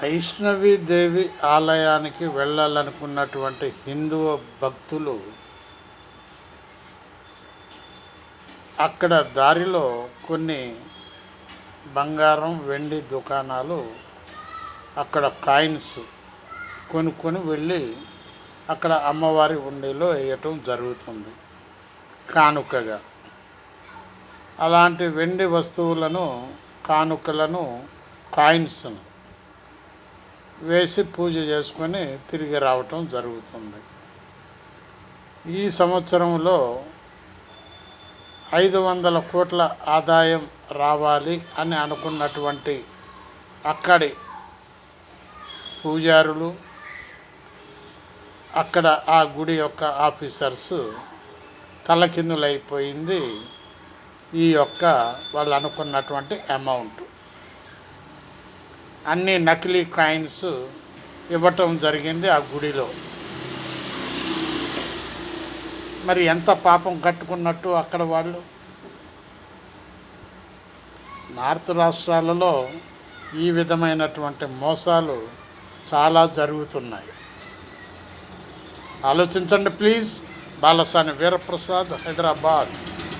వైష్ణవీదేవి ఆలయానికి వెళ్ళాలనుకున్నటువంటి హిందూ భక్తులు అక్కడ దారిలో కొన్ని బంగారం వెండి దుకాణాలు అక్కడ కాయిన్స్ కొనుక్కొని వెళ్ళి అక్కడ అమ్మవారి హుండీలో వేయటం జరుగుతుంది కానుకగా. అలాంటి వెండి వస్తువులను కానుకలను కాయిన్స్ను వేసి పూజ చేసుకొని తిరిగి రావటం జరుగుతుంది. ఈ సంవత్సరంలో 500 కోట్ల ఆదాయం రావాలి అని అనుకున్నటువంటి అక్కడి పూజారులు, అక్కడ ఆ గుడి యొక్క ఆఫీసర్స్ తలకిందులైపోయింది ఈ యొక్క వాళ్ళు అనుకున్నటువంటి అమౌంట్. అన్ని నకిలీ కాయిన్స్ ఇవ్వటం జరిగింది ఆ గుడిలో. మరి ఎంత పాపం కట్టుకున్నట్టు అక్కడ వాళ్ళు. నార్త్ రాష్ట్రాలలో ఈ విధమైనటువంటి మోసాలు చాలా జరుగుతున్నాయి. ఆలోచించండి ప్లీజ్. బాలసాని వీరప్రసాద్, హైదరాబాద్.